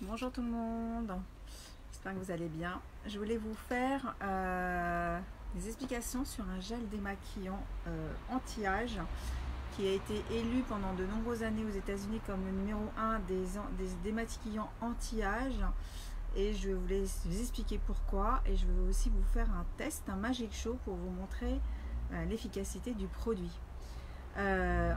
Bonjour tout le monde, j'espère que vous allez bien. Je voulais vous faire des explications sur un gel démaquillant anti-âge qui a été élu pendant de nombreuses années aux États-Unis comme le numéro 1 des démaquillants anti-âge. Et je voulais vous expliquer pourquoi, et je vais aussi vous faire un test, un Magic Show pour vous montrer l'efficacité du produit. Ce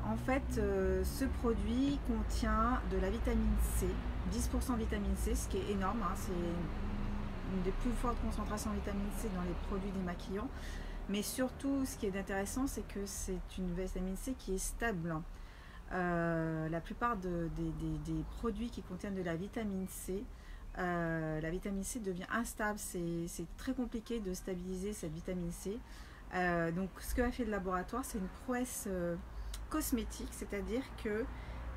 produit contient de la vitamine C, 10% vitamine C, ce qui est énorme, hein, c'est une des plus fortes concentrations de vitamine C dans les produits démaquillants. Mais surtout, ce qui est intéressant, c'est que c'est une vitamine C qui est stable. La plupart des produits qui contiennent de la vitamine C devient instable. C'est très compliqué de stabiliser cette vitamine C. Donc ce qu'a fait le laboratoire, c'est une prouesse cosmétique, c'est-à-dire que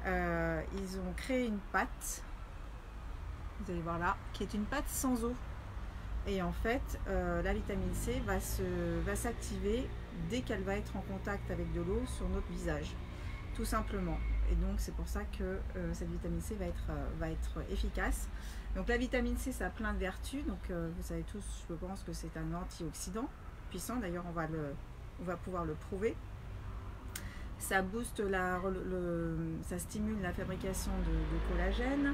ils ont créé une pâte, vous allez voir là, qui est une pâte sans eau. Et en fait, la vitamine C va s'activer dès qu'elle va être en contact avec de l'eau sur notre visage, tout simplement. Et donc c'est pour ça que cette vitamine C va être efficace. Donc la vitamine C, ça a plein de vertus. Donc vous savez tous, je pense que c'est un antioxydant puissant. D'ailleurs, on va pouvoir le prouver. Ça booste ça stimule la fabrication de collagène.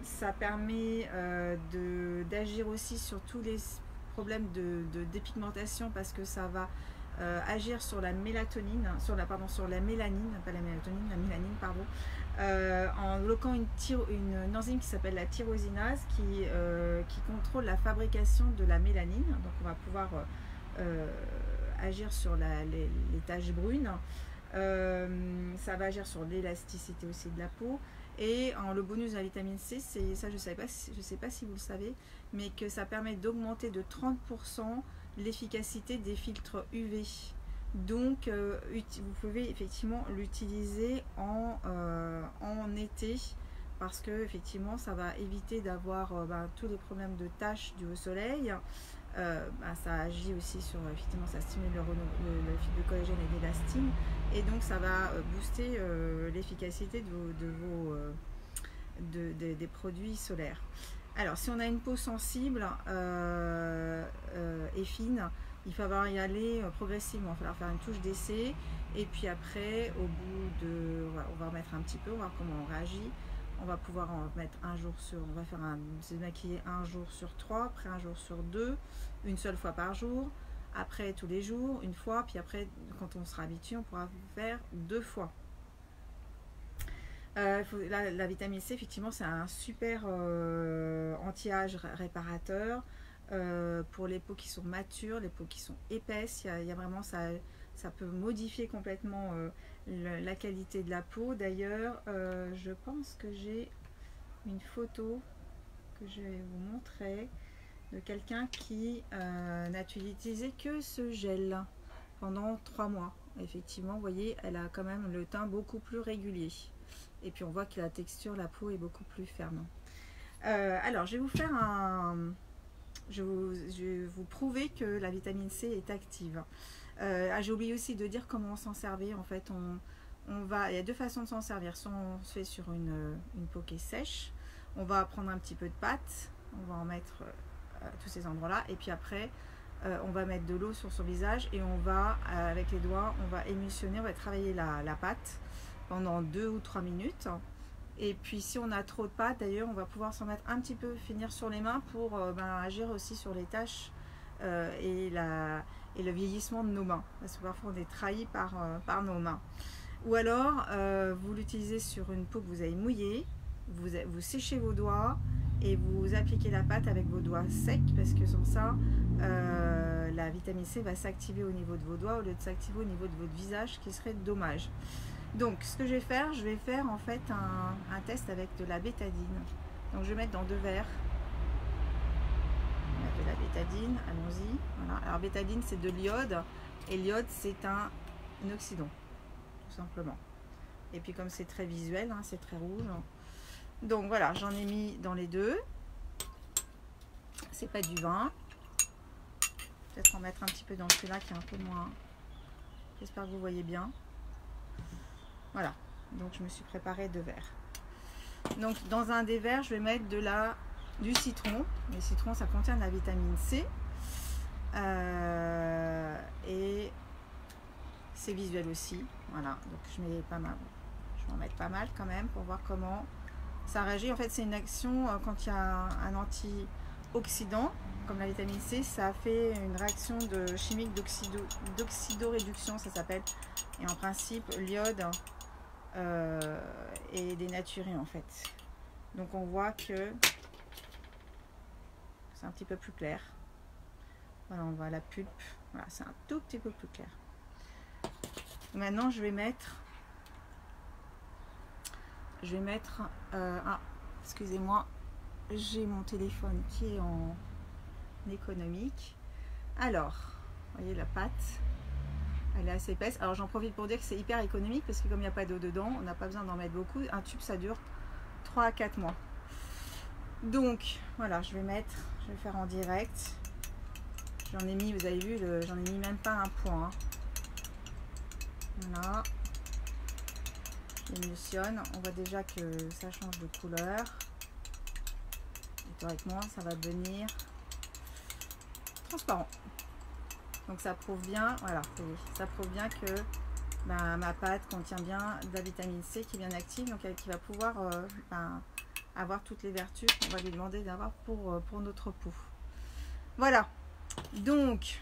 Ça permet d'agir aussi sur tous les problèmes de dépigmentation, parce que ça va agir sur la mélatonine, sur la mélanine, pas la mélatonine, la mélanine, pardon, en bloquant une enzyme qui s'appelle la tyrosinase qui contrôle la fabrication de la mélanine. Donc on va pouvoir agir sur les taches brunes. Ça va agir sur l'élasticité aussi de la peau. Et le bonus de la vitamine C, c'est ça, je ne sais pas si vous le savez, mais que ça permet d'augmenter de 30% l'efficacité des filtres UV. Donc vous pouvez effectivement l'utiliser en été, parce que effectivement ça va éviter d'avoir tous les problèmes de taches dues au soleil. Ça agit aussi sur, effectivement, ça stimule le fil de collagène et d'élastine, et donc ça va booster l'efficacité des produits solaires. Alors si on a une peau sensible et fine, il va falloir y aller progressivement. Il va falloir faire une touche d'essai, et puis après, au bout de, on va remettre un petit peu, on va voir comment on réagit. On va pouvoir en mettre on va faire se maquiller un jour sur 3, après un jour sur 2, une seule fois par jour, après tous les jours, une fois, puis après, quand on sera habitué, on pourra faire 2 fois. La vitamine C, effectivement, c'est un super anti-âge réparateur pour les peaux qui sont matures, les peaux qui sont épaisses. Il y a vraiment ça peut modifier complètement la qualité de la peau. D'ailleurs, je pense que j'ai une photo que je vais vous montrer de quelqu'un qui n'a utilisé que ce gel pendant 3 mois. Effectivement, vous voyez, elle a quand même le teint beaucoup plus régulier. Et puis on voit que la texture, la peau est beaucoup plus ferme. Alors, je vais vous faire je vais vous prouver que la vitamine C est active. J'ai oublié aussi de dire comment s'en servir. En fait, il y a 2 façons de s'en servir. Soit on se fait sur une peau qui est sèche, on va prendre un petit peu de pâte, on va en mettre à tous ces endroits-là, et puis après, on va mettre de l'eau sur son visage, et on va, avec les doigts, on va émulsionner, on va travailler la pâte pendant 2 ou 3 minutes. Et puis si on a trop de pâte, d'ailleurs, on va pouvoir s'en mettre un petit peu, finir sur les mains pour agir aussi sur les taches et le vieillissement de nos mains, parce que parfois on est trahi par nos mains. Ou alors vous l'utilisez sur une peau que vous avez mouillée, vous séchez vos doigts et vous appliquez la pâte avec vos doigts secs, parce que sans ça la vitamine C va s'activer au niveau de vos doigts au lieu de s'activer au niveau de votre visage, ce qui serait dommage. Donc ce que je vais faire en fait un test avec de la bétadine. Donc je vais mettre dans 2 verres de la bétadine, allons-y. Voilà. Alors bétadine, c'est de l'iode, et l'iode, c'est un oxydant, tout simplement. Et puis comme c'est très visuel, hein, c'est très rouge. Donc voilà, j'en ai mis dans les 2. C'est pas du vin. Peut-être en mettre un petit peu dans celui-là qui est un peu moins. J'espère que vous voyez bien. Voilà, donc je me suis préparé 2 verres. Donc dans un des verres, je vais mettre du citron. Le citron, ça contient de la vitamine C. Et c'est visuel aussi. Voilà, donc je mets pas mal. Je vais en mettre pas mal quand même pour voir comment ça réagit. En fait, c'est une action quand il y a un antioxydant comme la vitamine C, ça fait une réaction chimique d'oxydoréduction, ça s'appelle. Et en principe, l'iode est dénaturé en fait. Donc on voit que c'est un petit peu plus clair. Voilà, on voit la pulpe. Voilà, c'est un tout petit peu plus clair. Maintenant, je vais mettre excusez-moi, j'ai mon téléphone qui est en économique. Alors, vous voyez la pâte, elle est assez épaisse. Alors j'en profite pour dire que c'est hyper économique parce que comme il n'y a pas d'eau dedans, on n'a pas besoin d'en mettre beaucoup. Un tube, ça dure 3 à 4 mois. Donc voilà, je vais faire en direct. J'en ai mis, vous avez vu, j'en ai mis même pas un point. Hein. Voilà. J'émulsionne. On voit déjà que ça change de couleur. Et théoriquement, ça va devenir transparent. Donc ça prouve bien, voilà, ça prouve bien que ma pâte contient bien de la vitamine C qui est bien active, donc qui va pouvoir avoir toutes les vertus qu'on va lui demander d'avoir pour notre peau. Voilà, donc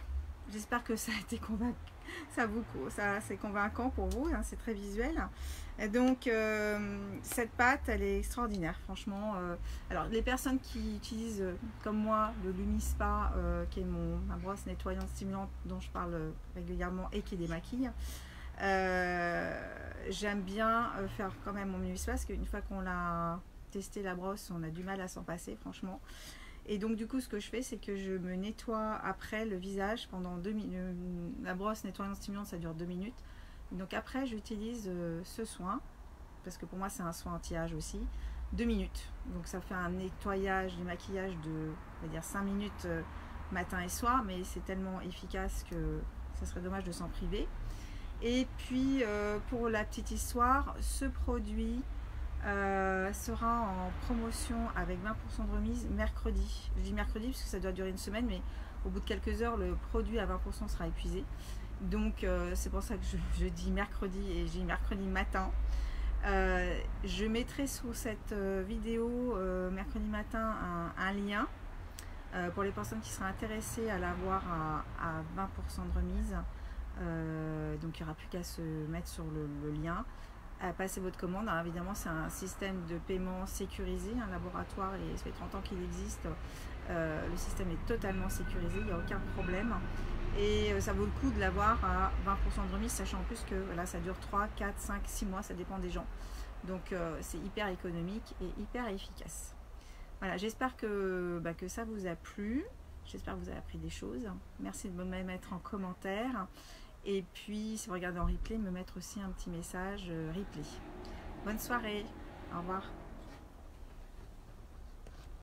j'espère que ça a été convaincant. C'est convaincant pour vous, hein, c'est très visuel. Et donc cette pâte, elle est extraordinaire, franchement. Alors les personnes qui utilisent comme moi le Lumispa, qui est ma brosse nettoyante stimulante dont je parle régulièrement et qui démaquille, j'aime bien faire quand même mon Lumispa parce qu'une fois qu'on a testé la brosse, on a du mal à s'en passer, franchement. Et donc du coup ce que je fais, c'est que je me nettoie après le visage pendant 2 minutes. La brosse nettoyante stimulante, ça dure 2 minutes. Donc après j'utilise ce soin, parce que pour moi c'est un soin anti-âge aussi, 2 minutes. Donc ça fait un nettoyage du maquillage de, on va dire 5 minutes matin et soir, mais c'est tellement efficace que ça serait dommage de s'en priver. Et puis pour la petite histoire, ce produit sera en promotion avec 20% de remise mercredi. Je dis mercredi parce que ça doit durer une semaine, mais au bout de quelques heures, le produit à 20% sera épuisé. Donc c'est pour ça que je dis mercredi et j'ai mercredi matin. Je mettrai sous cette vidéo mercredi matin un lien pour les personnes qui seraient intéressées à l'avoir à 20% de remise. Donc il n'y aura plus qu'à se mettre sur le lien, à passer votre commande. Alors, évidemment c'est un système de paiement sécurisé, un laboratoire, et ça fait 30 ans qu'il existe. Le système est totalement sécurisé, il n'y a aucun problème. Et ça vaut le coup de l'avoir à 20% de remise, sachant en plus que voilà, ça dure 3, 4, 5, 6 mois, ça dépend des gens. Donc c'est hyper économique et hyper efficace. Voilà, j'espère que ça vous a plu. J'espère que vous avez appris des choses. Merci de me mettre en commentaire. Et puis, si vous regardez en replay, me mettre aussi un petit message replay. Bonne soirée. Au revoir.